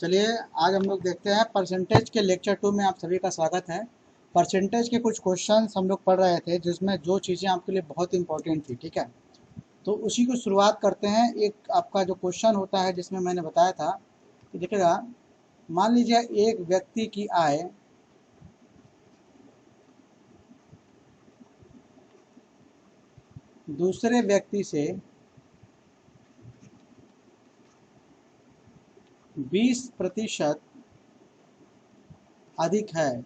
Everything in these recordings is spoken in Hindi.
चलिए आज हम लोग देखते हैं परसेंटेज के लेक्चर 2 में आप सभी का स्वागत है। परसेंटेज के कुछ क्वेश्चंस हम लोग पढ़ रहे थे जिसमें जो चीज़ें आपके लिए बहुत इंपॉर्टेंट थी, ठीक है। तो उसी को शुरुआत करते हैं। एक आपका जो क्वेश्चन होता है जिसमें मैंने बताया था कि देखिएगा, मान लीजिए एक व्यक्ति की आय दूसरे व्यक्ति से 20% अधिक है,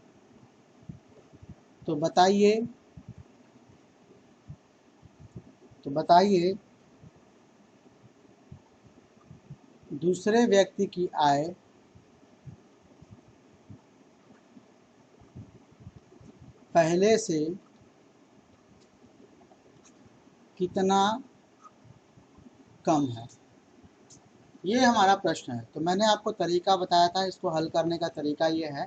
तो बताइए दूसरे व्यक्ति की आय पहले से कितना कम है। ये हमारा प्रश्न है। तो मैंने आपको तरीका बताया था, इसको हल करने का तरीका ये है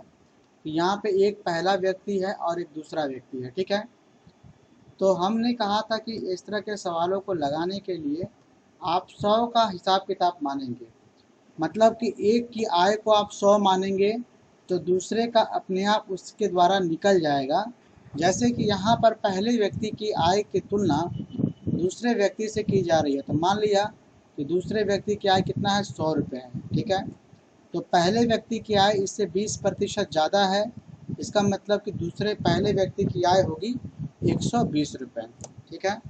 कि यहाँ पे एक पहला व्यक्ति है और एक दूसरा व्यक्ति है, ठीक है। तो हमने कहा था कि इस तरह के सवालों को लगाने के लिए आप 100 का हिसाब किताब मानेंगे। मतलब कि एक की आय को आप 100 मानेंगे तो दूसरे का अपने आप उसके द्वारा निकल जाएगा। जैसे कि यहाँ पर पहले व्यक्ति की आय की तुलना दूसरे व्यक्ति से की जा रही है, तो मान लिया कि दूसरे व्यक्ति की आय कितना है, 100 रुपये है, ठीक है। तो पहले व्यक्ति की आय इससे 20% ज़्यादा है। इसका मतलब कि पहले व्यक्ति की आय होगी 120 रुपये, ठीक है।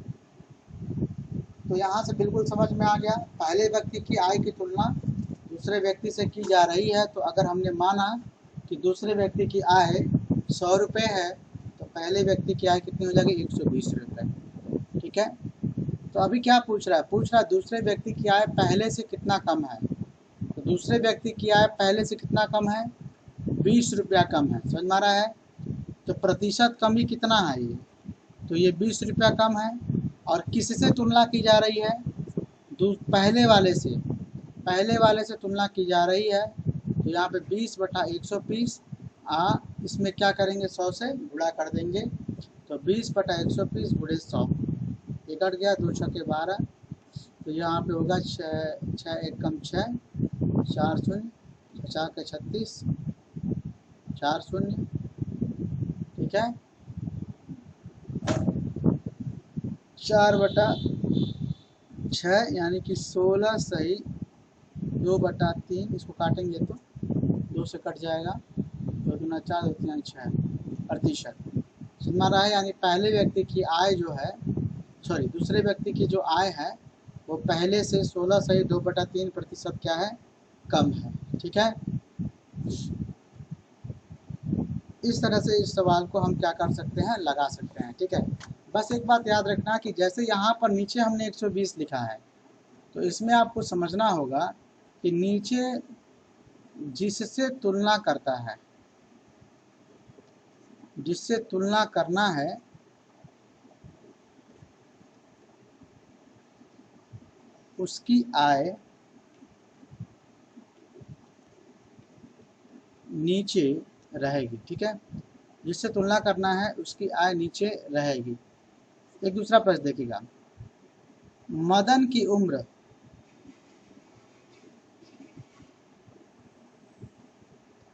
तो यहाँ से बिल्कुल समझ में आ गया, पहले व्यक्ति की आय की तुलना दूसरे व्यक्ति से की जा रही है। तो अगर हमने माना कि दूसरे व्यक्ति की आय 100 रुपये है तो पहले व्यक्ति की आय कितनी हो जाएगी, 120 रुपये, ठीक है। तो अभी क्या पूछ रहा है दूसरे व्यक्ति की आय पहले से कितना कम है। तो दूसरे व्यक्ति की आय पहले से कितना कम है, 20 रुपया कम है, समझ में आ रहा है। तो प्रतिशत कमी कितना है ये, तो ये 20 रुपया कम है। और किससे तुलना की जा रही है, पहले वाले से तुलना की जा रही है। तो यहाँ पे 20/120 इसमें क्या करेंगे, 100 से गुणा कर देंगे। तो 20/120 गुणे 100, ये कट गया, 2 छक्के 12। तो यहाँ पे होगा 6 एक कम 6, 4 शून्य, 4 के 36, 4 शून्य, ठीक है। 4/6 यानी कि 16 सही 2/3, इसको काटेंगे तो 2 से कट जाएगा, 2 दूना 4, 2 तीन 6 प्रतिशत। सुना रहा है, यानी पहले व्यक्ति की आय जो है, दूसरे व्यक्ति की जो आय है वो पहले से 16 सही 2/3% क्या है, कम है, ठीक है। इस तरह से इस सवाल को हम क्या कर सकते हैं, लगा सकते हैं, ठीक है। बस एक बात याद रखना कि जैसे यहाँ पर नीचे हमने 120 लिखा है, तो इसमें आपको समझना होगा कि नीचे जिससे तुलना करना है उसकी आय नीचे रहेगी, ठीक है। जिससे तुलना करना है उसकी आय नीचे रहेगी। एक दूसरा प्रश्न देखिएगा, मदन की उम्र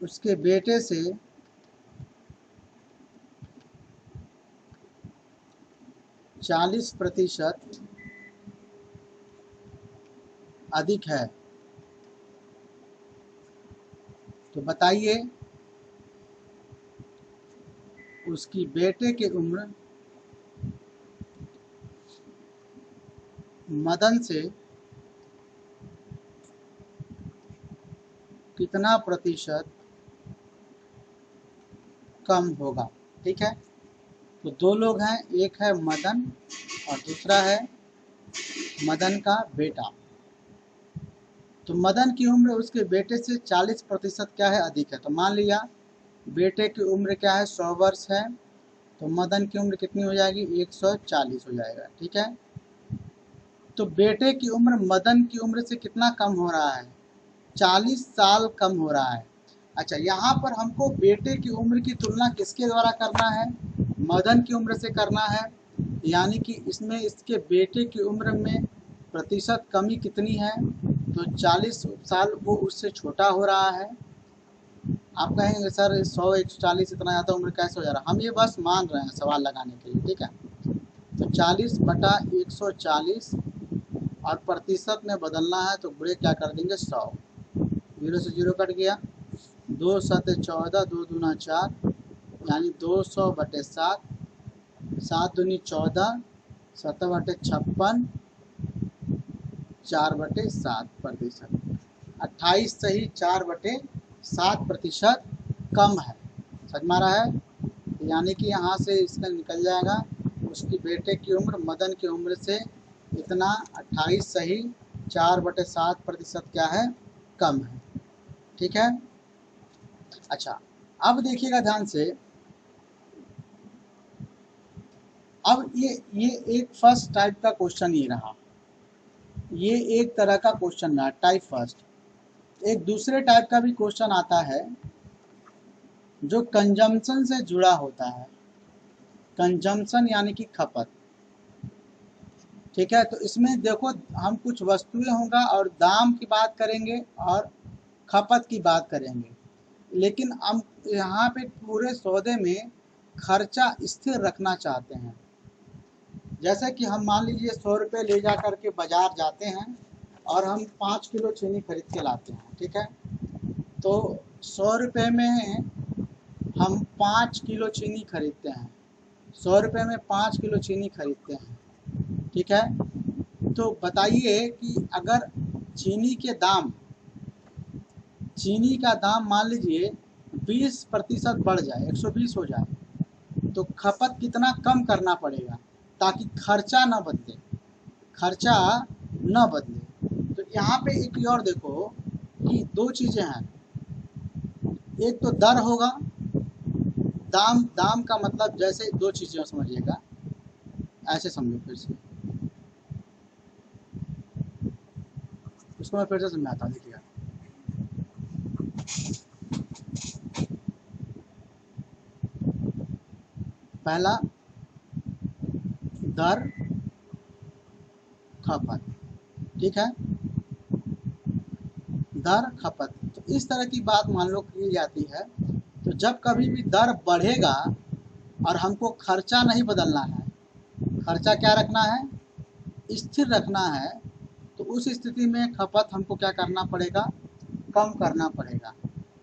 उसके बेटे से 40% अधिक है, तो बताइए उसकी बेटे की उम्र मदन से कितना प्रतिशत कम होगा, ठीक है। तो दो लोग हैं, एक है मदन और दूसरा है मदन का बेटा। तो मदन की उम्र उसके बेटे से 40% क्या है, अधिक है। तो मान लिया बेटे की उम्र क्या है, 100 वर्ष है, तो मदन की उम्र कितनी हो जाएगी, 140 हो जाएगा, ठीक है। तो बेटे की उम्र मदन की उम्र से कितना कम हो रहा है, 40 साल कम हो रहा है। अच्छा, यहाँ पर हमको बेटे की उम्र की तुलना किसके द्वारा करना है, मदन की उम्र से करना है। यानी कि इसमें इसके बेटे की उम्र में प्रतिशत कमी कितनी है, तो तो 40 साल वो उससे छोटा हो रहा है। आप कहेंगे सर 100 140 इतना ज़्यादा उम्र कैसे हो जा रहा है? हम ये बस मान रहे हैं सवाल लगाने के लिए, ठीक है। तो 40/140 और प्रतिशत में बदलना है तो बुरे क्या कर देंगे 100। 0 से 0 कट गया, 2 7 14, 2 दूना 4, यानी 200/7, 7 दूनी 14, 7/56, 4/7%। 28 सही 4/7% कम है। समझ में आ रहा है? यानी कि यहाँ से इसका निकल जाएगा उसकी बेटे की उम्र मदन की उम्र से इतना 28 सही 4/7% क्या है? कम है। ठीक है। अच्छा, अब देखिएगा ध्यान से। अब ये एक फर्स्ट टाइप का क्वेश्चन ही रहा, ये एक तरह का क्वेश्चन रहा टाइप फर्स्ट। एक दूसरे टाइप का भी क्वेश्चन आता है जो कंजम्पशन से जुड़ा होता है। कंजम्पशन यानी कि खपत। ठीक है, तो इसमें देखो हम कुछ वस्तुएं होगा और दाम की बात करेंगे और खपत की बात करेंगे, लेकिन हम यहाँ पे पूरे सौदे में खर्चा स्थिर रखना चाहते हैं। जैसे कि हम मान लीजिए 100 रुपये ले जा कर के बाज़ार जाते हैं और हम 5 किलो चीनी खरीद के लाते हैं। ठीक है, तो 100 रुपये में हम 5 किलो चीनी खरीदते हैं। 100 रुपये में 5 किलो चीनी खरीदते हैं। ठीक है, तो बताइए कि अगर चीनी का दाम मान लीजिए 20% बढ़ जाए, 120 हो जाए, तो खपत कितना कम करना पड़ेगा ताकि खर्चा न बदले। तो यहाँ पे एक और देखो कि दो चीज़ें हैं। एक तो दर होगा, दाम का मतलब जैसे दो चीज़ें समझिएगा, ऐसे समझो। फिर से उसको मैं फिर से समझाता हूँ, देखिएगा। पहला दर खपत, ठीक है, दर खपत। तो इस तरह की बात मान लो की जाती है। तो जब कभी भी दर बढ़ेगा और हमको खर्चा नहीं बदलना है, खर्चा क्या रखना है? स्थिर रखना है, तो उस स्थिति में खपत हमको क्या करना पड़ेगा? कम करना पड़ेगा।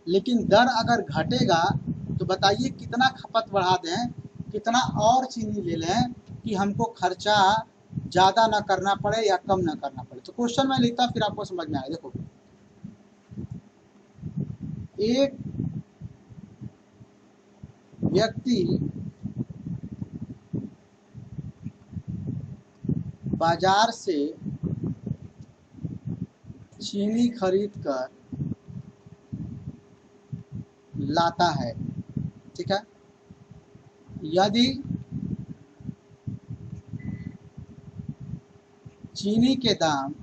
लेकिन दर अगर घटेगा तो बताइए कितना खपत बढ़ा दें, कितना और चीनी ले लें कि हमको खर्चा ज़्यादा ना करना पड़े या कम ना करना पड़े। तो क्वेश्चन में लिखता फिर आपको समझ में आएगा। देखो, एक व्यक्ति बाजार से चीनी खरीद कर लाता है। ठीक है, यदि चीनी के दाम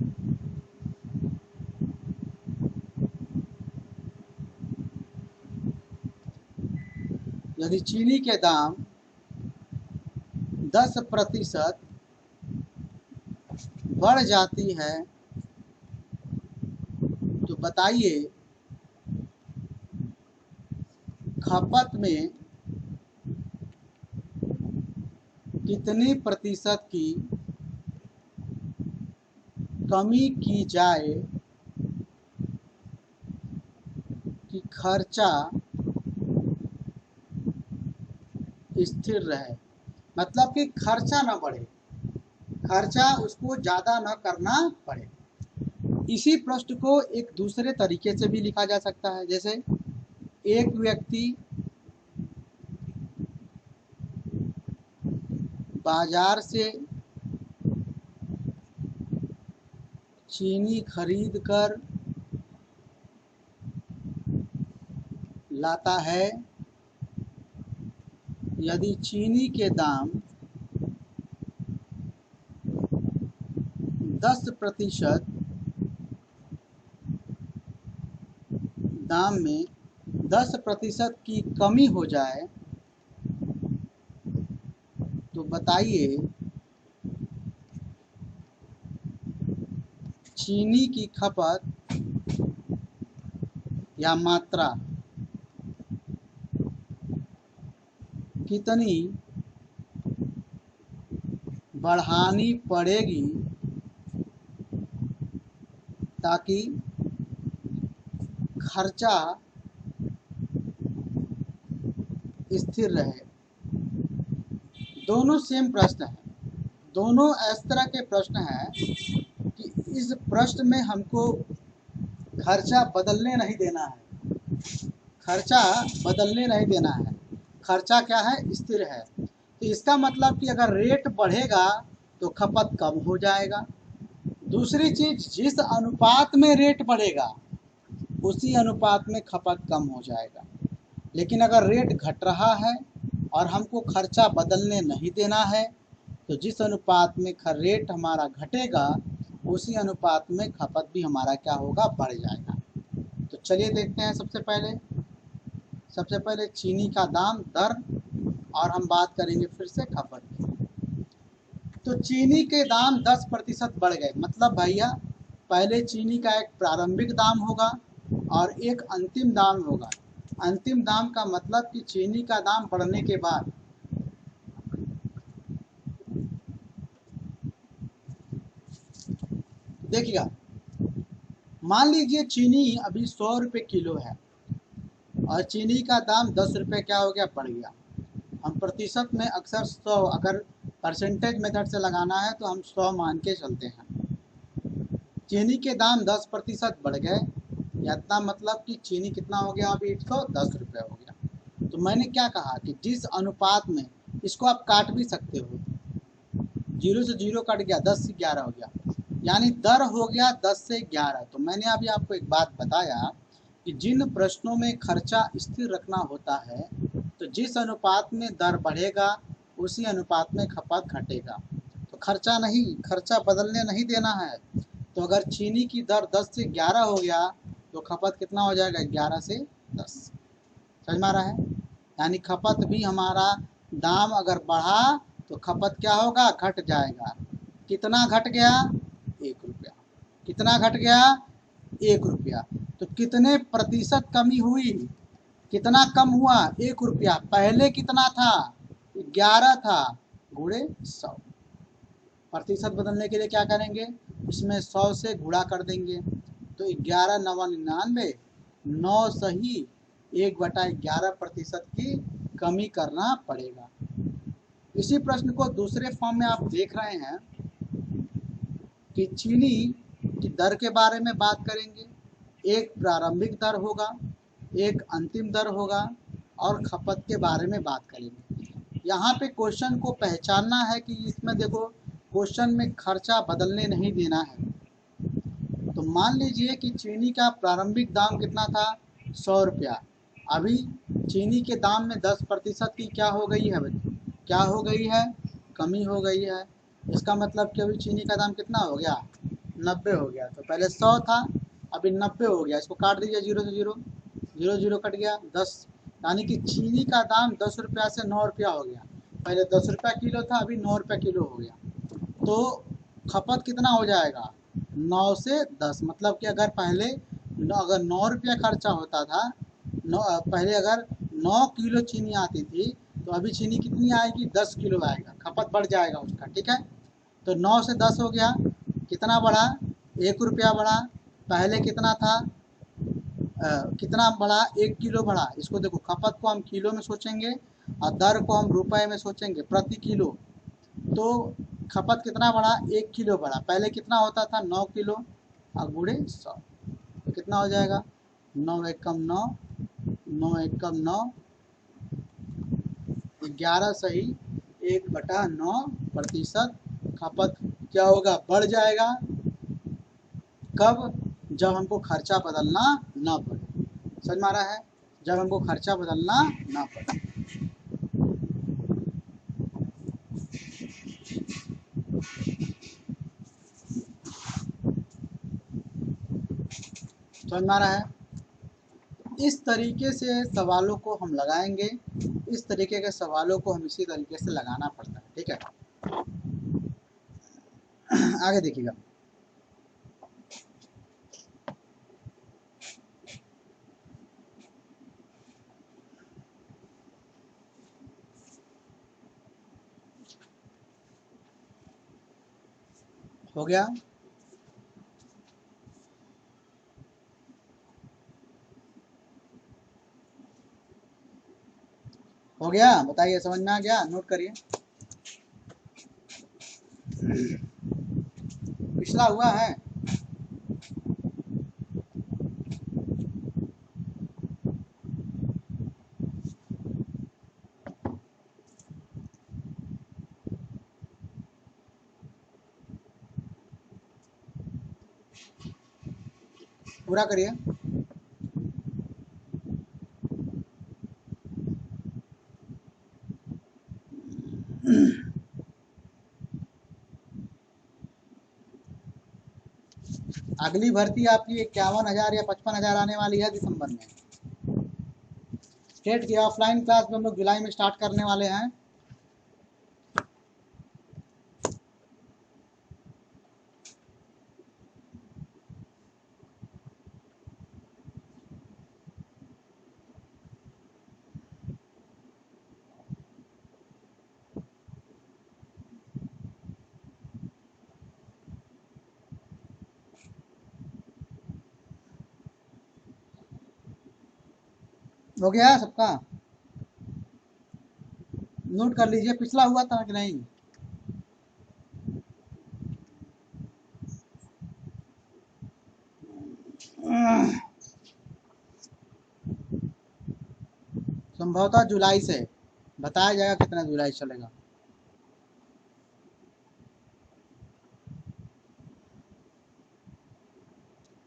यदि चीनी के दाम 10% बढ़ जाती है तो बताइए खपत में कितनी प्रतिशत की कमी की जाए कि खर्चा स्थिर रहे। मतलब कि खर्चा ना बढ़े, खर्चा उसको ज़्यादा ना करना पड़े। इसी प्रश्न को एक दूसरे तरीके से भी लिखा जा सकता है। जैसे एक व्यक्ति बाजार से चीनी खरीद कर लाता है, यदि चीनी के दाम 10% दाम में 10% की कमी हो जाए तो बताइए चीनी की खपत या मात्रा कितनी बढ़ानी पड़ेगी ताकि खर्चा स्थिर रहे। दोनों सेम प्रश्न है, दोनों इस तरह के प्रश्न हैं कि इस प्रश्न में हमको खर्चा बदलने नहीं देना है, खर्चा बदलने नहीं देना है, खर्चा क्या है, स्थिर है। तो इसका मतलब कि अगर रेट बढ़ेगा तो खपत कम हो जाएगा। दूसरी चीज, जिस अनुपात में रेट बढ़ेगा उसी अनुपात में खपत कम हो जाएगा। लेकिन अगर रेट घट रहा है और हमको खर्चा बदलने नहीं देना है तो जिस अनुपात में रेट हमारा घटेगा उसी अनुपात में खपत भी हमारा क्या होगा, बढ़ जाएगा। तो चलिए देखते हैं। सबसे पहले चीनी का दाम, दर, और हम बात करेंगे फिर से खपत की। तो चीनी के दाम 10% बढ़ गए। मतलब भैया पहले चीनी का एक प्रारंभिक दाम होगा और एक अंतिम दाम होगा। अंतिम दाम का मतलब कि चीनी का दाम बढ़ने के बाद देखिएगा, मान लीजिए चीनी अभी 100 रुपये किलो है और चीनी का दाम 10 रुपये क्या हो गया, बढ़ गया। हम प्रतिशत में अक्सर 100, अगर परसेंटेज मेथड से लगाना है तो हम 100 मान के चलते हैं। चीनी के दाम 10% बढ़ गए, इतना मतलब कि चीनी कितना हो गया, अभी 110 रुपये हो गया। तो मैंने क्या कहा कि जिस अनुपात में, इसको आप काट भी सकते हो, 0 से 0 कट गया, 10 से 11 हो गया, यानी दर हो गया 10 से 11। तो मैंने अभी आपको एक बात बताया कि जिन प्रश्नों में खर्चा स्थिर रखना होता है तो जिस अनुपात में दर बढ़ेगा उसी अनुपात में खपत घटेगा। तो खर्चा बदलने नहीं देना है। तो अगर चीनी की दर 10 से 11 हो गया तो खपत कितना हो जाएगा, 11 से 10। समझ में आ रहा है? यानी खपत भी हमारा, दाम अगर बढ़ा तो खपत क्या होगा, घट जाएगा। कितना घट गया, 1 रुपया। कितना घट गया, 1 रुपया। तो कितने प्रतिशत कमी हुई, कितना कम हुआ, 1 रुपया। पहले कितना था, 11 था, गुणे 100। प्रतिशत बदलने के लिए क्या करेंगे, इसमें 100 से गुणा कर देंगे। तो 11 9 99, 9 सही 1/11% की कमी करना पड़ेगा। इसी प्रश्न को दूसरे फॉर्म में आप देख रहे हैं कि चीनी की दर के बारे में बात करेंगे। एक प्रारंभिक दर होगा, एक अंतिम दर होगा, और खपत के बारे में बात करेंगे। यहाँ पे क्वेश्चन को पहचानना है कि इसमें देखो, क्वेश्चन में खर्चा बदलने नहीं देना है। तो मान लीजिए कि चीनी का प्रारंभिक दाम कितना था, 100 रुपया। अभी चीनी के दाम में 10% की क्या हो गई है, क्या हो गई है, कमी हो गई है। इसका मतलब कि अभी चीनी का दाम कितना हो गया, 90 हो गया। तो पहले 100 था, अभी 90 हो गया। इसको काट दीजिए, 0 से 0, 0 0 कट गया, 10। यानी कि चीनी का दाम 10 रुपया से 9 रुपया हो गया। पहले 10 रुपया किलो था, अभी 9 रुपया किलो हो गया। तो खपत कितना हो जाएगा, 9 से 10। मतलब कि अगर पहले अगर 9 रुपया खर्चा होता था, पहले अगर 9 किलो चीनी आती थी तो अभी चीनी कितनी आएगी, 10 किलो आएगा, खपत बढ़ जाएगा उसका। ठीक है, तो 9 से 10 हो गया, कितना बढ़ा, 1 रुपया बढ़ा। पहले कितना था, कितना बढ़ा, 1 किलो बढ़ा। इसको देखो, खपत को हम किलो में सोचेंगे और दर को हम रुपए में सोचेंगे, प्रति किलो। तो खपत कितना बढ़ा, 1 किलो बढ़ा। पहले कितना होता था, 9 किलो, और गुणे 100। तो कितना हो जाएगा, 9 एकम 9, 9 एकम 9, 11 सही 1/9% खपत क्या होगा, बढ़ जाएगा। कब, जब हमको खर्चा बदलना ना पड़े। समझ में आ रहा है, जब हमको खर्चा बदलना ना पड़े। समझ में आ रहा है? इस तरीके से सवालों को हम लगाएंगे, इस तरीके के सवालों को हम इसी तरीके से लगाना पड़ता है। ठीक है, आगे देखिएगा। हो गया? हो गया? बताइए, समझ में आ गया? नोट करिए। पिछला हुआ है? पूरा करिए। अगली भर्ती आपकी 51,000 या 55,000 आने वाली है दिसंबर में। स्टेट की ऑफलाइन क्लास में हम लोग जुलाई में स्टार्ट करने वाले हैं। हो गया सबका? नोट कर लीजिए, पिछला हुआ था कि नहीं? संभवतः जुलाई से बताया जाएगा कितना जुलाई चलेगा।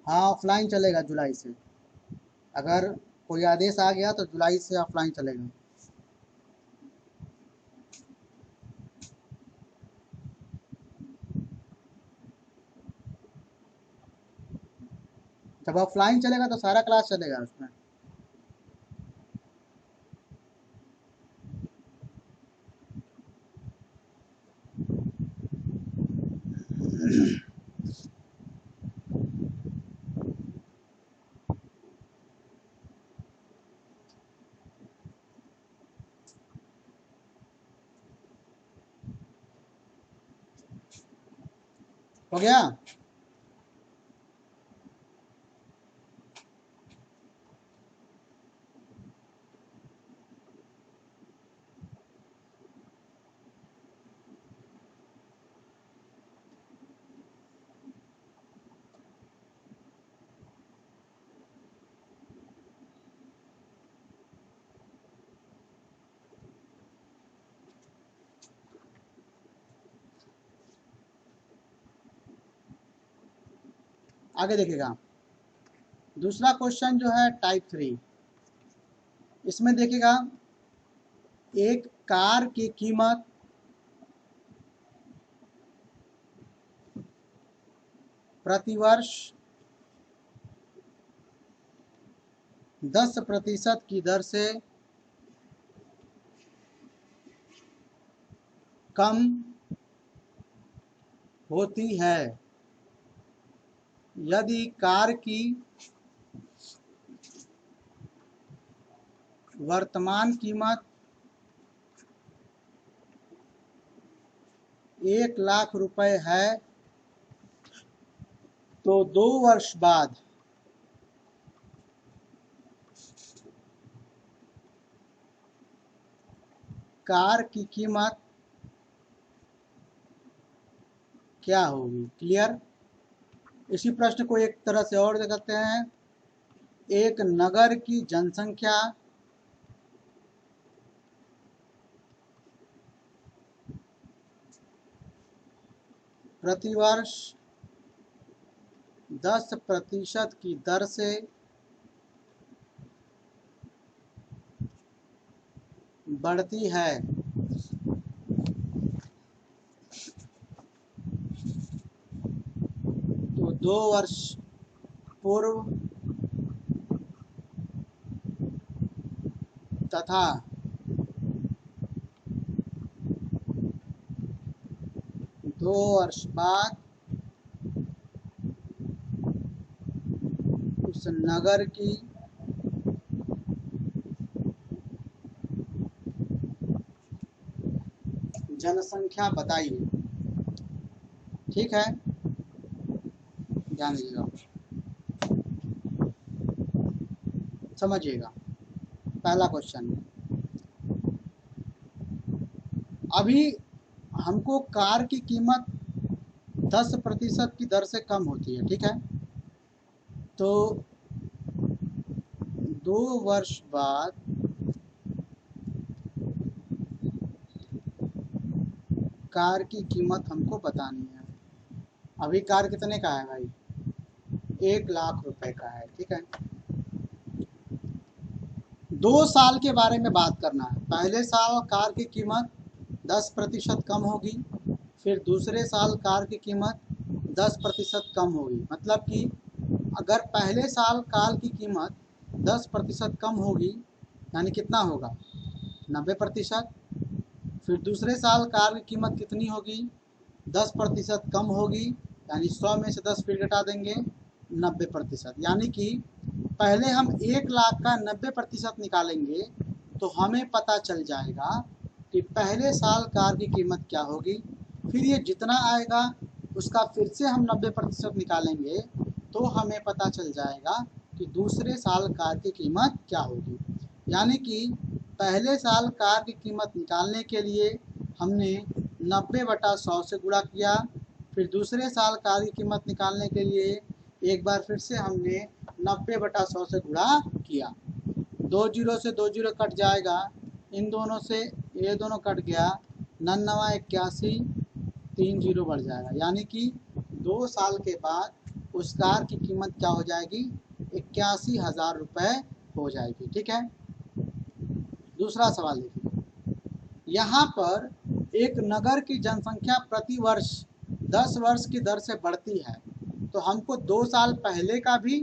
हाँ, ऑफलाइन चलेगा जुलाई से। अगर कोई आदेश आ गया तो जुलाई से ऑफलाइन चलेगा। जब ऑफलाइन चलेगा तो सारा क्लास चलेगा उसमें। हो गया? आगे देखिएगा। दूसरा क्वेश्चन जो है टाइप 3, इसमें देखिएगा एक कार की कीमत प्रतिवर्ष 10% की दर से कम होती है यदि कार की वर्तमान कीमत 1,00,000 रुपए है तो 2 वर्ष बाद कार की कीमत क्या होगी? क्लियर? इसी प्रश्न को एक तरह से और देखते हैं। एक नगर की जनसंख्या प्रतिवर्ष 10% की दर से बढ़ती है तो 2 वर्ष पूर्व तथा 2 वर्ष बाद उस नगर की जनसंख्या बताइए। ठीक है? ध्यान दीजिएगा, समझिएगा। पहला क्वेश्चन, अभी हमको कार की कीमत 10% की दर से कम होती है, ठीक है। तो 2 वर्ष बाद कार की कीमत हमको बतानी है। अभी कार कितने का है भाई? 1 लाख रुपए का है, ठीक है। 2 साल के बारे में बात करना है। पहले साल कार की कीमत 10% कम होगी, फिर दूसरे साल कार की कीमत 10% कम होगी। मतलब कि अगर पहले साल कार की कीमत 10% कम होगी, यानी कितना होगा? 90%। फिर दूसरे साल कार की कीमत कितनी होगी? 10% कम होगी, यानी 100 में से 10 फिर घटा देंगे, 90%। यानी कि पहले हम 1 लाख का 90% निकालेंगे तो हमें पता चल जाएगा कि पहले साल कार की कीमत क्या होगी। फिर ये जितना आएगा उसका फिर से हम 90% निकालेंगे तो हमें पता चल जाएगा कि दूसरे साल कार की कीमत क्या होगी। यानी कि पहले साल कार की कीमत निकालने के लिए हमने 90/100 से गुणा किया, फिर दूसरे साल कार की कीमत निकालने के लिए एक बार फिर से हमने 90/100 से गुणा किया। 2 जीरो से 2 जीरो कट जाएगा, इन दोनों से ये दोनों कट गया, 99 81, 3 जीरो बढ़ जाएगा। यानी कि 2 साल के बाद उस कार की कीमत क्या हो जाएगी? 81,000 रुपये हो जाएगी, ठीक है। दूसरा सवाल देखिए, यहाँ पर एक नगर की जनसंख्या प्रति वर्ष 10 वर्ष की दर से बढ़ती है। तो हमको 2 साल पहले का भी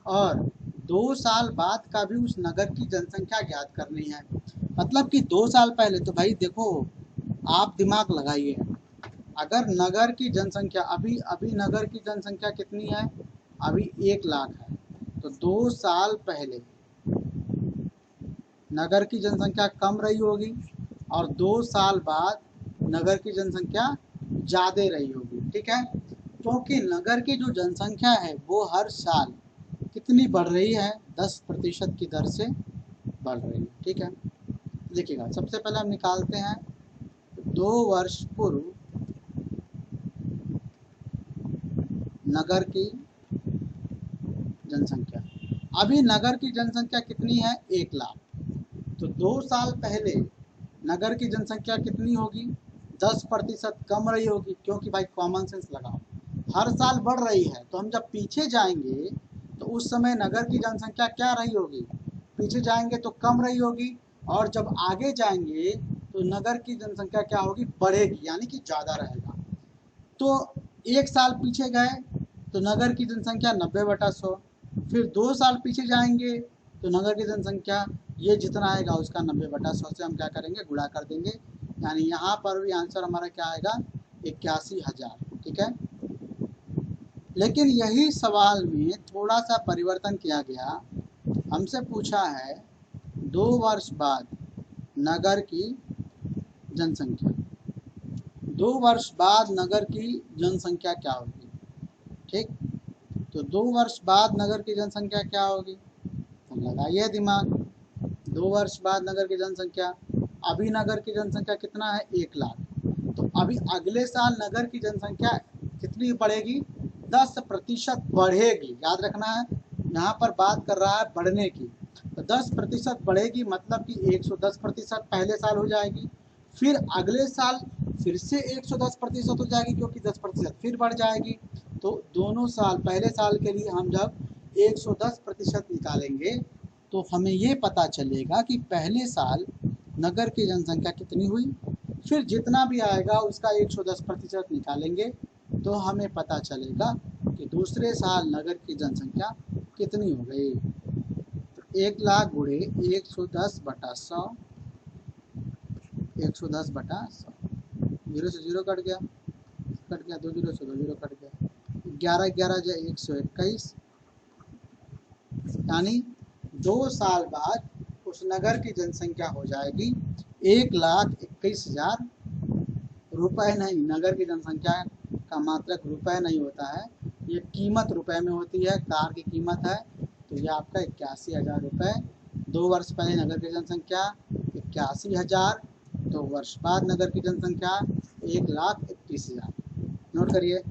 और 2 साल बाद का भी उस नगर की जनसंख्या ज्ञात करनी है। मतलब कि 2 साल पहले, तो भाई देखो आप दिमाग लगाइए, अगर नगर की जनसंख्या अभी नगर की जनसंख्या कितनी है? अभी 1 लाख है। तो 2 साल पहले नगर की जनसंख्या कम रही होगी और 2 साल बाद नगर की जनसंख्या ज़्यादा रही होगी, ठीक है। क्योंकि नगर की जो जनसंख्या है वो हर साल कितनी बढ़ रही है? 10% की दर से बढ़ रही है, ठीक है। देखिएगा, सबसे पहले हम निकालते हैं 2 वर्ष पूर्व नगर की जनसंख्या। अभी नगर की जनसंख्या कितनी है? 1 लाख। तो 2 साल पहले नगर की जनसंख्या कितनी होगी? 10% कम रही होगी, क्योंकि भाई कॉमन सेंस लगाओ, हर साल बढ़ रही है। तो हम जब पीछे जाएंगे तो उस समय नगर की जनसंख्या क्या रही होगी? पीछे जाएंगे तो कम रही होगी, और जब आगे जाएंगे तो नगर की जनसंख्या क्या होगी? बढ़ेगी, यानी कि ज़्यादा रहेगा। तो 1 साल पीछे गए तो नगर की जनसंख्या 90/100। फिर 2 साल पीछे जाएंगे तो नगर की जनसंख्या ये जितना आएगा उसका 90/100 से हम क्या करेंगे? गुणा कर देंगे। यानी यहाँ पर भी आंसर हमारा क्या आएगा? 81,000, ठीक है। लेकिन यही सवाल में थोड़ा सा परिवर्तन किया गया। हमसे पूछा है 2 वर्ष बाद नगर की जनसंख्या। 2 वर्ष बाद नगर की जनसंख्या क्या होगी? ठीक, तो 2 वर्ष बाद नगर की जनसंख्या क्या होगी? तो लगाइए दिमाग, 2 वर्ष बाद नगर की जनसंख्या, अभी नगर की जनसंख्या कितना है? 1 लाख। तो अभी अगले साल नगर की जनसंख्या कितनी बढ़ेगी? 10% बढ़ेगी। याद रखना है, यहाँ पर बात कर रहा है बढ़ने की। तो 10% बढ़ेगी, मतलब कि 110% पहले साल हो जाएगी। फिर अगले साल फिर से 110% हो जाएगी, क्योंकि 10% फिर बढ़ जाएगी। तो दोनों साल, पहले साल के लिए हम जब 110% निकालेंगे तो हमें ये पता चलेगा कि पहले साल नगर की जनसंख्या कितनी हुई। फिर जितना भी आएगा उसका 110% निकालेंगे तो हमें पता चलेगा कि दूसरे साल नगर की जनसंख्या कितनी हो गई। तो 1 लाख गुणे 110/100, 110/100, 0 से 0 कट गया, 2 जीरो से 2 जीरो कट गया, 11 11 जो 121। यानी 2 साल बाद उस नगर की जनसंख्या हो जाएगी 1,21,000 रुपये। नहीं, नगर की जनसंख्या का मात्रक रुपए नहीं होता है, ये कीमत रुपए में होती है, कार की कीमत है, तो ये आपका 81,000 रुपये। 2 वर्ष पहले नगर की जनसंख्या 81,000, 2 वर्ष बाद नगर की जनसंख्या 1,31,000। नोट करिए।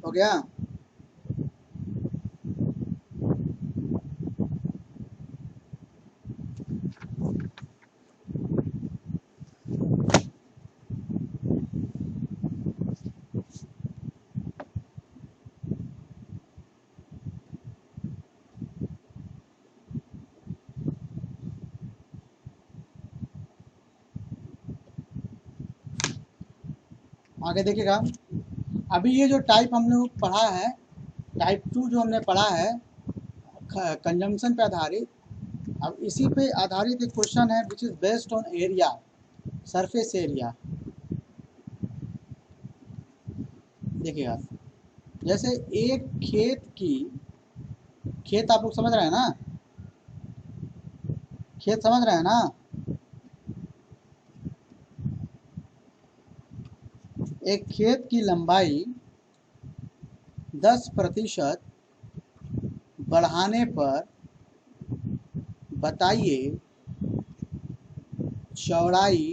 हो गया। आगे देखिएगा, अभी ये जो टाइप हम लोग पढ़ा है, टाइप 2 जो हमने पढ़ा है कंजम्पशन पे आधारित, अब इसी पे आधारित एक क्वेश्चन है which is based on area, surface area. देखिएगा, जैसे एक खेत आप लोग समझ रहे हैं ना, खेत समझ रहे हैं ना, एक खेत की लंबाई 10% बढ़ाने पर बताइए चौड़ाई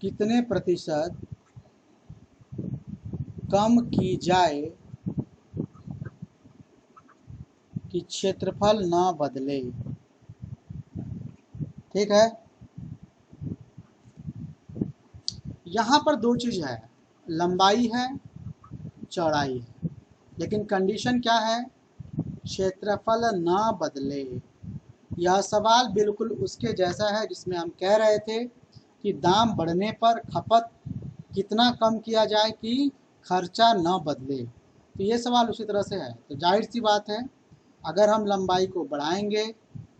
कितने प्रतिशत कम की जाए कि क्षेत्रफल ना बदले। ठीक है, यहाँ पर दो चीज़ है, लंबाई है, चौड़ाई है, लेकिन कंडीशन क्या है, क्षेत्रफल ना बदले। यह सवाल बिल्कुल उसके जैसा है जिसमें हम कह रहे थे कि दाम बढ़ने पर खपत कितना कम किया जाए कि खर्चा न बदले, तो ये सवाल उसी तरह से है। तो जाहिर सी बात है, अगर हम लंबाई को बढ़ाएंगे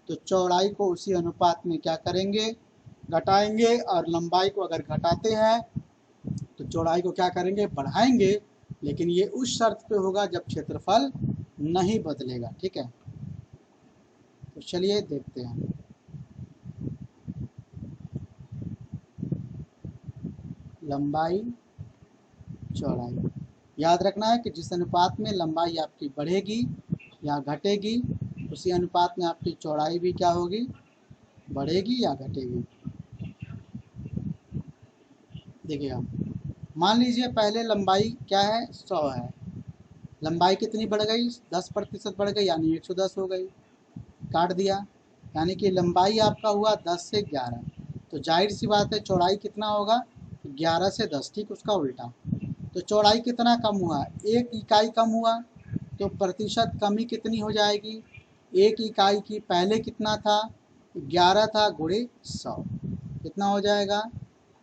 तो चौड़ाई को उसी अनुपात में क्या करेंगे, घटाएंगे, और लंबाई को अगर घटाते हैं तो चौड़ाई को क्या करेंगे, बढ़ाएंगे, लेकिन ये उस शर्त पे होगा जब क्षेत्रफल नहीं बदलेगा। ठीक है, तो चलिए देखते हैं। लंबाई चौड़ाई, याद रखना है कि जिस अनुपात में लंबाई आपकी बढ़ेगी या घटेगी, उसी अनुपात में आपकी चौड़ाई भी क्या होगी, बढ़ेगी या घटेगी। देखिए, मान लीजिए पहले लंबाई क्या है, 100 है, लंबाई कितनी बढ़ गई, 10% बढ़ गई, यानी 110 हो गई, काट दिया, यानी कि लंबाई आपका हुआ 10 से 11, तो जाहिर सी बात है चौड़ाई कितना होगा, 11 से 10, ठीक उसका उल्टा। तो चौड़ाई कितना कम हुआ, 1 इकाई कम हुआ, तो प्रतिशत कमी कितनी हो जाएगी, 1 इकाई की पहले कितना था, 11 था, गुणे 100, कितना हो जाएगा,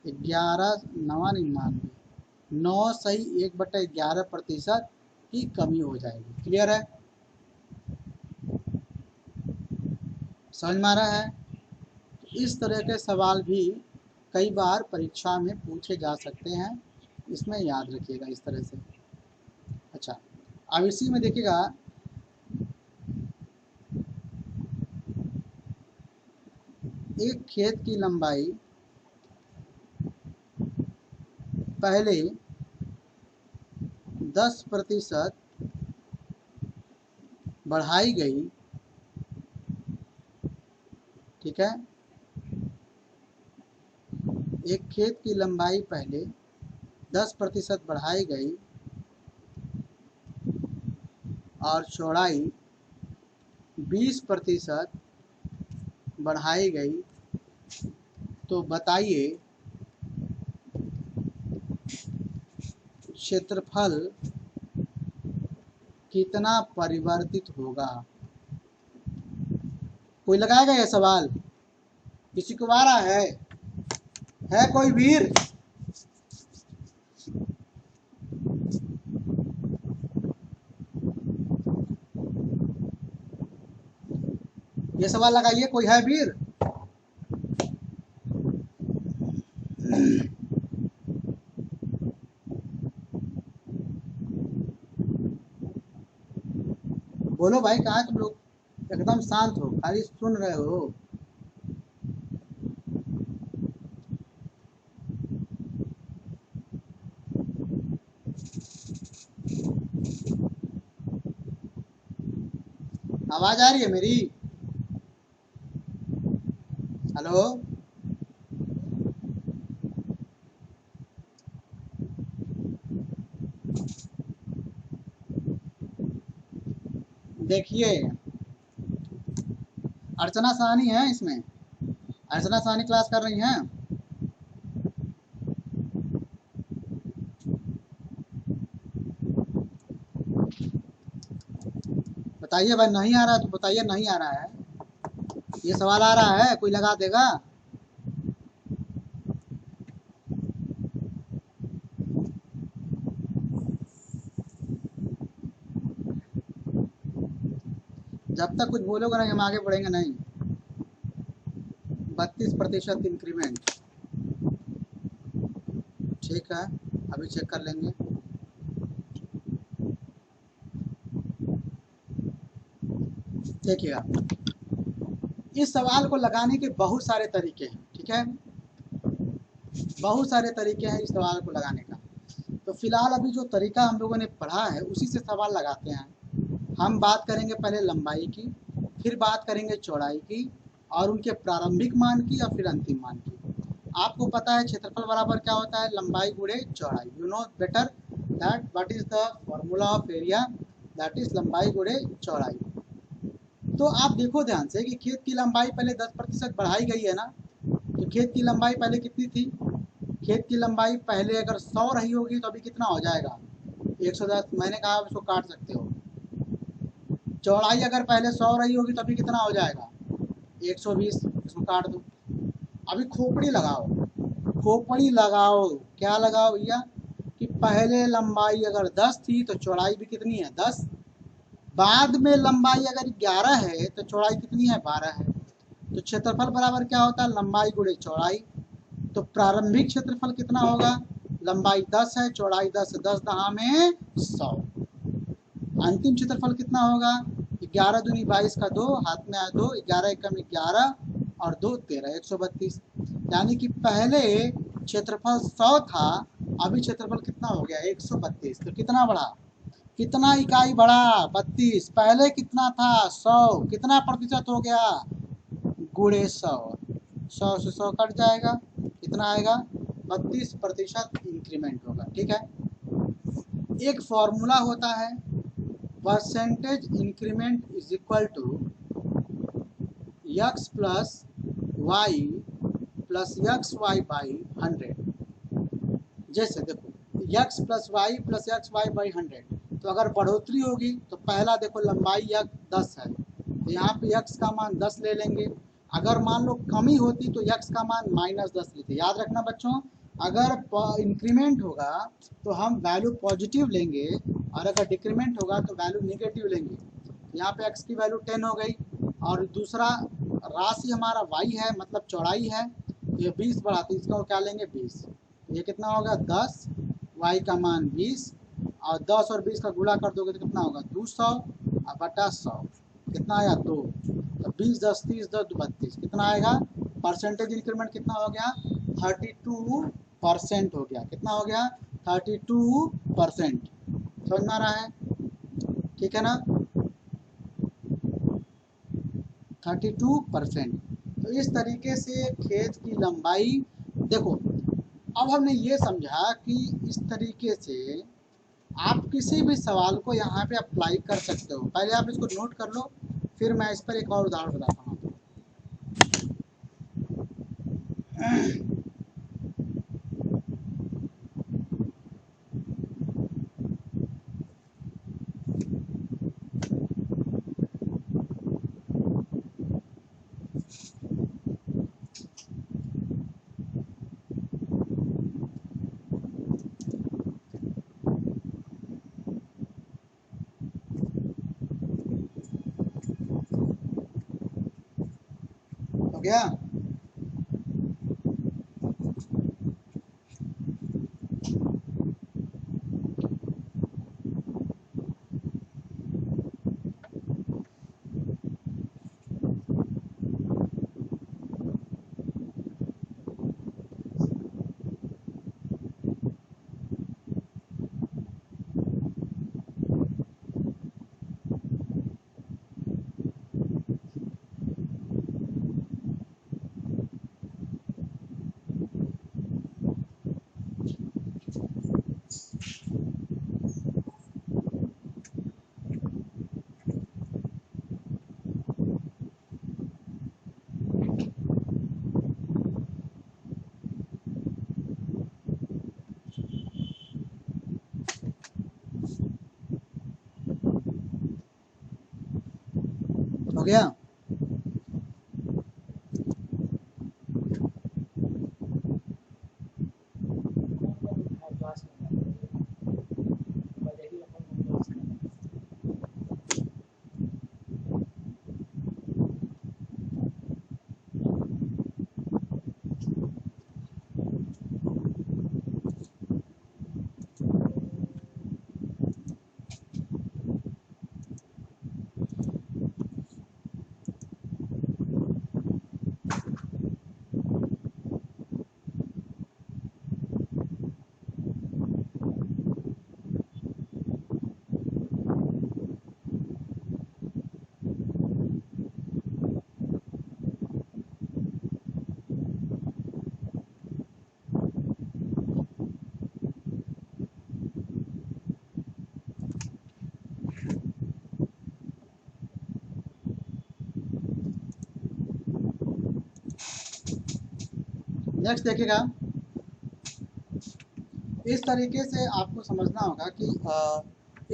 11 9 99, 9 सही 1/11% की कमी हो जाएगी। क्लियर है, समझ में आ रहा है। इस तरह के सवाल भी कई बार परीक्षा में पूछे जा सकते हैं, इसमें याद रखिएगा इस तरह से। अच्छा, अब इसी में देखिएगा, एक खेत की लंबाई पहले 10% बढ़ाई गई, ठीक है। एक खेत की लंबाई पहले 10% बढ़ाई गई और चौड़ाई 20% बढ़ाई गई, तो बताइए क्षेत्रफल कितना परिवर्तित होगा। कोई लगाएगा यह सवाल? किसी को आ रहा है कोई वीर? ये सवाल लगाइए, कोई है वीर? बोलो भाई, कहाँ तुम लोग? एकदम शांत हो, खाली सुन रहे हो। आवाज आ रही है मेरी? हेलो? देखिए, अर्चना साहनी है इसमें। अर्चना साहनी क्लास कर रही हैं। बताइए भाई, नहीं आ रहा है तो बताइए नहीं आ रहा है। ये सवाल आ रहा है, कोई लगा देगा? जब तक कुछ बोलोगे नहीं हम आगे बढ़ेंगे नहीं। 32% इंक्रीमेंट, ठीक है, अभी चेक कर लेंगे। देखिएगा, इस सवाल को लगाने के बहुत सारे तरीके हैं, ठीक है, बहुत सारे तरीके हैं इस सवाल को लगाने का। तो फिलहाल अभी जो तरीका हम लोगों ने पढ़ा है उसी से सवाल लगाते हैं। हम बात करेंगे पहले लंबाई की, फिर बात करेंगे चौड़ाई की, और उनके प्रारंभिक मान की, और फिर अंतिम मान की। आपको पता है क्षेत्रफल बराबर क्या होता है? लंबाई गुणे चौड़ाई। You know better that what is the formula of area, that is लंबाई गुणे चौड़ाई। तो आप देखो ध्यान से कि खेत की लंबाई पहले 10% बढ़ाई गई है ना। तो खेत की लंबाई पहले कितनी थी? खेत की लंबाई पहले अगर 100 रही होगी तो अभी कितना हो जाएगा? 110। मैंने कहा आप इसको काट सकते हो। चौड़ाई अगर पहले 100 रही होगी तो अभी कितना हो जाएगा? 120। इसको काट दो। अभी खोपड़ी लगाओ, खोपड़ी लगाओ। क्या लगाओ भैया? कि पहले लंबाई अगर 10 थी तो चौड़ाई भी कितनी है? 10। बाद में लंबाई अगर 11 है तो चौड़ाई कितनी है? 12 है। तो क्षेत्रफल बराबर क्या होता है? लंबाई गुणे चौड़ाई। तो प्रारंभिक क्षेत्रफल कितना होगा? लंबाई 10 है, चौड़ाई 10 है, 10 दहा में 100। अंतिम क्षेत्रफल कितना होगा? 11 दूनी 22 का 2, हाथ में आया 2, 11 एकम 11 और 2 13, 132। यानी कि पहले क्षेत्रफल 100 था, अभी क्षेत्रफल कितना हो गया? 132। तो कितना बढ़ा? कितना इकाई बढ़ा? 32। पहले कितना था? 100। कितना प्रतिशत हो गया? गुणे 100। 100 से 100 कट जाएगा, कितना आएगा? 32% इंक्रीमेंट होगा, ठीक है। एक फॉर्मूला होता है, percentage increment is equal to x plus y plus x y by 100। जैसे देखो, x plus y plus x y by 100। तो अगर बढ़ोतरी होगी तो पहला देखो लंबाई 10 है, तो यहाँ पे x का मान 10 ले लेंगे। अगर मान लो कमी होती तो x का मान -10 लेते। याद रखना बच्चों, अगर इंक्रीमेंट होगा तो हम वैल्यू पॉजिटिव लेंगे, और अगर डिक्रीमेंट होगा तो वैल्यू नेगेटिव लेंगे। यहाँ पे x की वैल्यू 10 हो गई, और दूसरा राशि हमारा y है, मतलब चौड़ाई है, ये 20 बढ़ा, तो इसका क्या लेंगे? 20। ये कितना होगा? 10, y का मान 20, और 10 और 20 का गुणा कर दोगे तो कितना होगा? 200 बटा 100। कितना आया? 2। तो 20 10 30 10 32, कितना आएगा? परसेंटेज इंक्रीमेंट कितना हो गया, 32% हो गया। कितना हो गया, 32%। समझ में आ रहा है, ठीक है ना, 32%। तो इस तरीके से खेत की लंबाई, देखो अब हमने ये समझा कि इस तरीके से आप किसी भी सवाल को यहाँ पे अप्लाई कर सकते हो। पहले आप इसको नोट कर लो, फिर मैं इस पर एक और उदाहरण बताता हूँ। हो गया, हो गया। नेक्स्ट देखिएगा, इस तरीके से आपको समझना होगा कि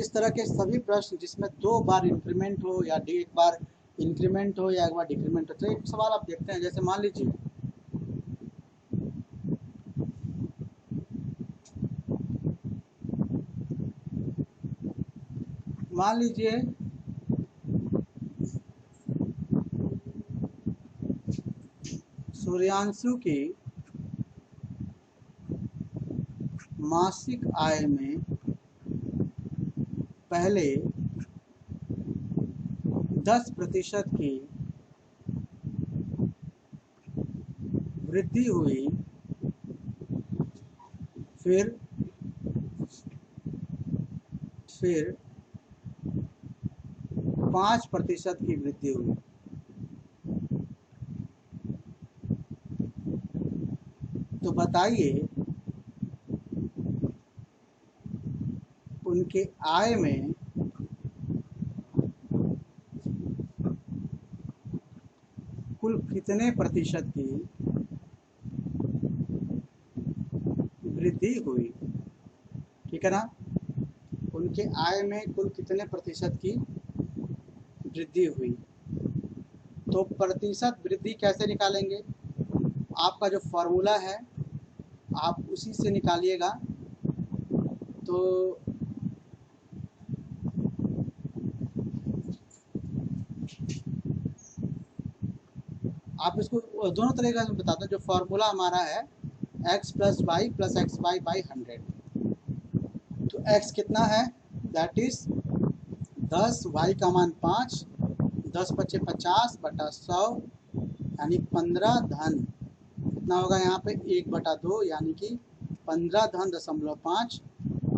इस तरह के सभी प्रश्न जिसमें 2 बार इंक्रीमेंट हो या एक बार इंक्रीमेंट हो या एक बार डिक्रीमेंट हो। तो एक सवाल आप देखते हैं, जैसे मान लीजिए सूर्यांशु की मासिक आय में पहले 10% की वृद्धि हुई, फिर 5% की वृद्धि हुई। तो बताइए उनके आय में कुल कितने प्रतिशत की वृद्धि हुई। ठीक है ना, उनके आय में कुल कितने प्रतिशत की वृद्धि हुई। तो प्रतिशत वृद्धि कैसे निकालेंगे, आपका जो फॉर्मूला है आप उसी से निकालिएगा। तो आप इसको दोनों तरीके से बताते हैं। जो फॉर्मूला हमारा है x + y + xy / 100। तो x कितना है, दैट इज 10, y का मान 5, 10 × 50 / 100 यानी 15 धन कितना होगा यहाँ पे 1/2 यानी कि 15 धन 0.5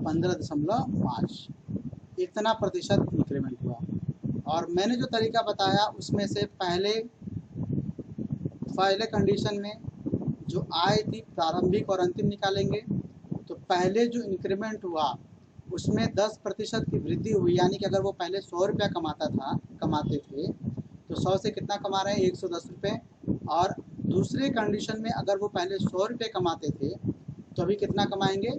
15.5 इतना प्रतिशत इंक्रीमेंट हुआ। और मैंने जो तरीका बताया उसमें से पहले कंडीशन में जो आय थी प्रारंभिक और अंतिम निकालेंगे। तो पहले जो इंक्रीमेंट हुआ उसमें 10% की वृद्धि हुई, यानी कि अगर वो पहले 100 रुपया कमाते थे तो 100 से कितना कमा रहे हैं 110 रुपये। और दूसरे कंडीशन में अगर वो पहले 100 रुपये कमाते थे तो अभी कितना कमाएंगे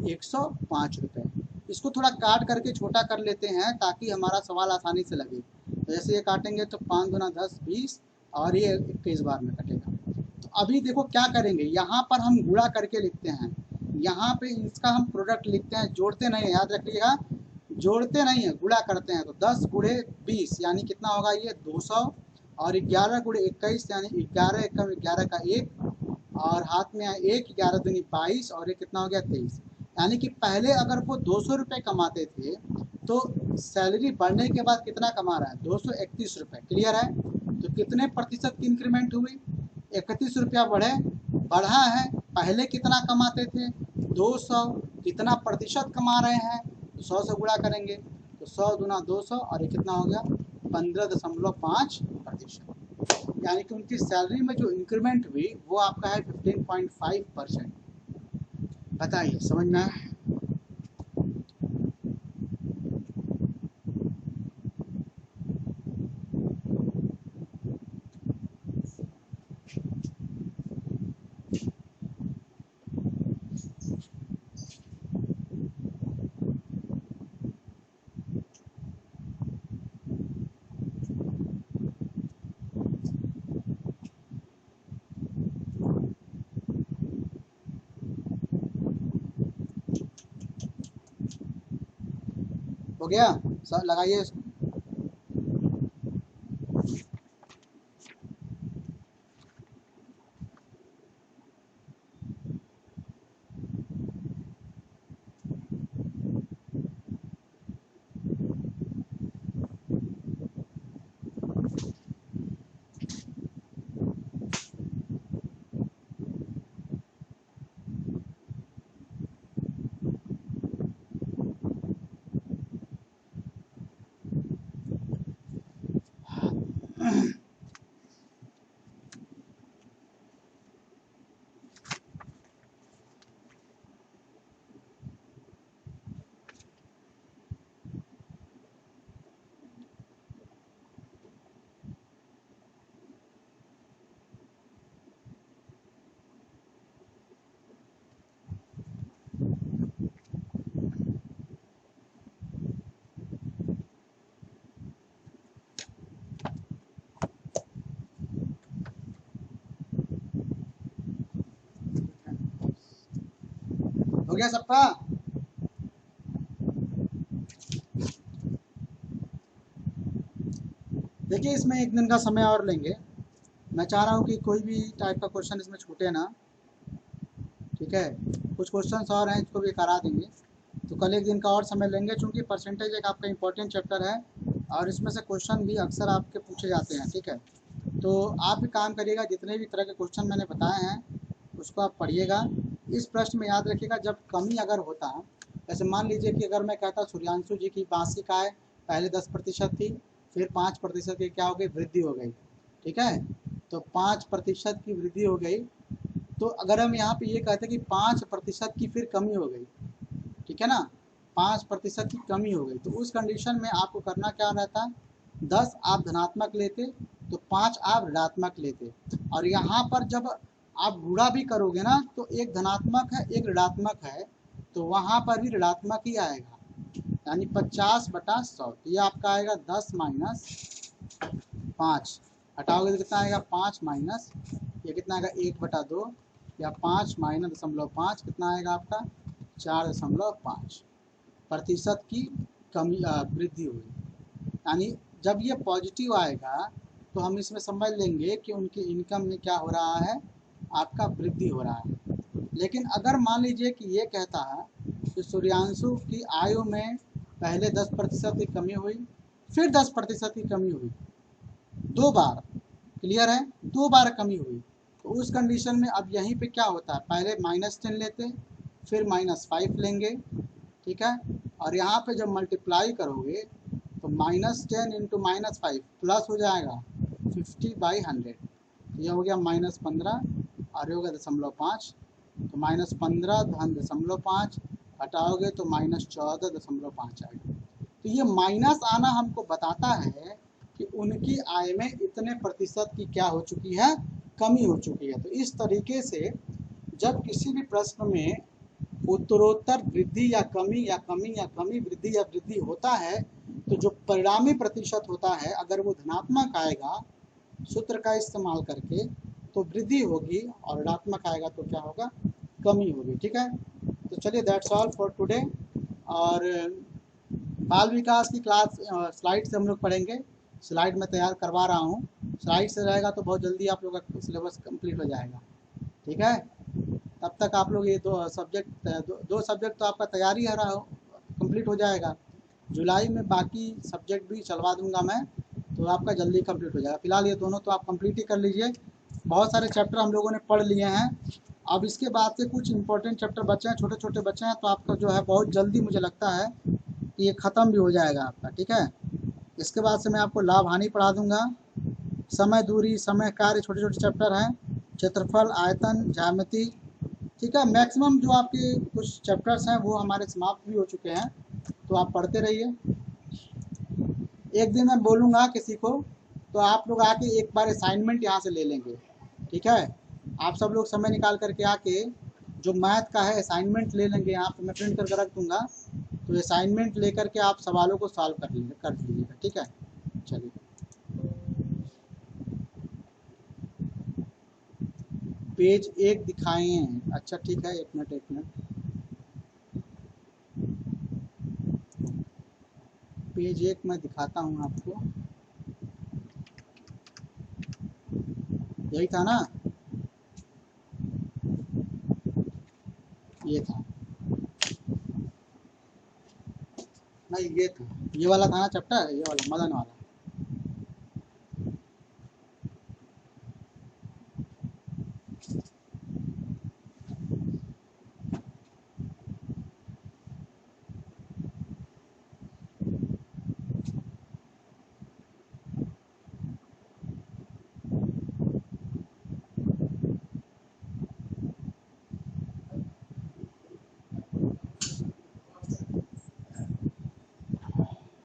105 रुपये। इसको थोड़ा काट करके छोटा कर लेते हैं ताकि हमारा सवाल आसानी से लगे। तो जैसे ये काटेंगे तो 5 गुना 10 20 और ये 21 बार में कटेगा। तो अभी देखो क्या करेंगे, यहाँ पर हम गुणा करके लिखते हैं, यहाँ पे इसका हम प्रोडक्ट लिखते हैं, जोड़ते नहीं है, याद रखिएगा जोड़ते नहीं है, गुणा करते हैं। तो 10 गुणे 20 यानी कितना होगा ये 200 और 11 गुणे 21 यानी 11 एकम 11 का 1 और हाथ में 1 11 दूनी 22 और ये कितना हो गया 23। यानी कि पहले अगर वो 200 रुपये कमाते थे तो सैलरी बढ़ने के बाद कितना कमा रहा है 231 रुपये। क्लियर है? तो कितने प्रतिशत की इंक्रीमेंट हुई 31 रुपया बढ़ा है। पहले कितना कमाते थे 200, कितना प्रतिशत कमा रहे हैं तो 100 से गुणा करेंगे तो 100 गुना 200 और ये कितना हो गया 15.5%। यानी कि उनकी सैलरी में जो इंक्रीमेंट हुई वो आपका है 15.5%। बताइए समझ में आया? हो गया? लगाइए इसको। हो गया सबका? देखिए इसमें एक दिन का समय और लेंगे। मैं चाह रहा हूँ कि कोई भी टाइप का क्वेश्चन इसमें छूटे ना। ठीक है, कुछ क्वेश्चंस और हैं इसको भी करा देंगे। तो कल एक दिन का और समय लेंगे, चूँकि परसेंटेज एक आपका इम्पोर्टेंट चैप्टर है और इसमें से क्वेश्चन भी अक्सर आपके पूछे जाते हैं। ठीक है, तो आप भी काम करिएगा, जितने भी तरह के क्वेश्चन मैंने बताए हैं उसको आप पढ़िएगा। इस प्रश्न में याद रखिएगा जब कमी अगर होता है, जैसे मान लीजिए कि अगर मैं कहता सूर्यांशु जी की मासिक आय पहले 10% थी, फिर 5% की क्या हो गई वृद्धि हो गई। ठीक है, तो 5% की वृद्धि हो गई। तो अगर हम यहाँ पे ये कहते कि 5% की फिर कमी हो गई, ठीक है ना, 5% की कमी हो गई, तो उस कंडीशन में आपको करना क्या रहता, 10 आप धनात्मक लेते तो 5 आप ऋणात्मक लेते। और यहाँ पर जब आप गुणा भी करोगे ना तो एक धनात्मक है एक ऋणात्मक है, तो वहाँ पर भी ऋणात्मक ही आएगा, यानी 50/100। तो ये आपका आएगा 10 माइनस 5, हटाओगे तो कितना आएगा 5 माइनस ये कितना आएगा 1/2 या 5 माइनस 0.5 कितना आएगा आपका 4.5 प्रतिशत की कमी वृद्धि हुई। यानी जब ये पॉजिटिव आएगा तो हम इसमें समझ लेंगे कि उनकी इनकम में क्या हो रहा है आपका वृद्धि हो रहा है। लेकिन अगर मान लीजिए कि ये कहता है कि सूर्यांशु की आयु में पहले 10% की कमी हुई, फिर 10% की कमी हुई, 2 बार क्लियर है, 2 बार कमी हुई। तो उस कंडीशन में अब यहीं पे क्या होता है, पहले -10 लेते, फिर -5 लेंगे, ठीक है, और यहाँ पे जब मल्टीप्लाई करोगे तो -10 इंटू -5 प्लस हो जाएगा 50/100, ये हो गया -15 और ये हो गया 0.5, तो -15 धन 0.5 हटाओगे तो -14.5 आएगा। तो ये माइनस आना हमको बताता है कि उनकी आय में इतने प्रतिशत की क्या हो चुकी है, कमी हो चुकी है। तो इस तरीके से जब किसी भी प्रश्न में उत्तरोत्तर वृद्धि या कमी या कमी या कमी वृद्धि या वृद्धि होता है, तो जो परिणामी प्रतिशत होता है अगर वो धनात्मक आएगा सूत्र का इस्तेमाल करके तो वृद्धि होगी, और ऋणात्मक आएगा तो क्या होगा, कमी होगी। ठीक है, तो चलिए दैट्स ऑल फॉर टुडे। और बाल विकास की क्लास स्लाइड से हम लोग पढ़ेंगे, स्लाइड मैं तैयार करवा रहा हूँ, स्लाइड से रहेगा तो बहुत जल्दी आप लोग का सिलेबस कंप्लीट हो जाएगा। ठीक है, तब तक आप लोग ये दो सब्जेक्ट तो आपका तैयारी है रहा कंप्लीट हो जाएगा। जुलाई में बाकी सब्जेक्ट भी चलवा दूंगा मैं, तो आपका जल्दी कंप्लीट हो जाएगा। फिलहाल ये दोनों तो आप कंप्लीट ही कर लीजिए। बहुत सारे चैप्टर हम लोगों ने पढ़ लिए हैं, अब इसके बाद से कुछ इंपॉर्टेंट चैप्टर बचे हैं, छोटे छोटे बच्चे हैं, तो आपका जो है बहुत जल्दी मुझे लगता है कि ये ख़त्म भी हो जाएगा आपका। ठीक है, इसके बाद से मैं आपको लाभ हानि पढ़ा दूंगा, समय दूरी समय कार्य छोटे छोटे चैप्टर हैं, क्षेत्रफल आयतन ज्यामिति। ठीक है, मैक्सिमम जो आपके कुछ चैप्टर्स हैं वो हमारे समाप्त भी हो चुके हैं, तो आप पढ़ते रहिए। एक दिन मैं बोलूँगा किसी को तो आप लोग आके एक बार असाइनमेंट यहाँ से ले लेंगे। ठीक है, आप सब लोग समय निकाल करके आके जो मैथ का है असाइनमेंट ले लेंगे, यहाँ पे मैं प्रिंट करके रख दूँगा, तो असाइनमेंट लेकर के आप सवालों को सॉल्व कर लीजिएगा। ठीक है, चलिए पेज 1 दिखाएं। अच्छा ठीक है, एक मिनट, पेज 1 मैं दिखाता हूँ आपको, यही था ना, ये था नहीं, ये था, ये वाला था ना चैप्टर, ये वाला मदन वाला।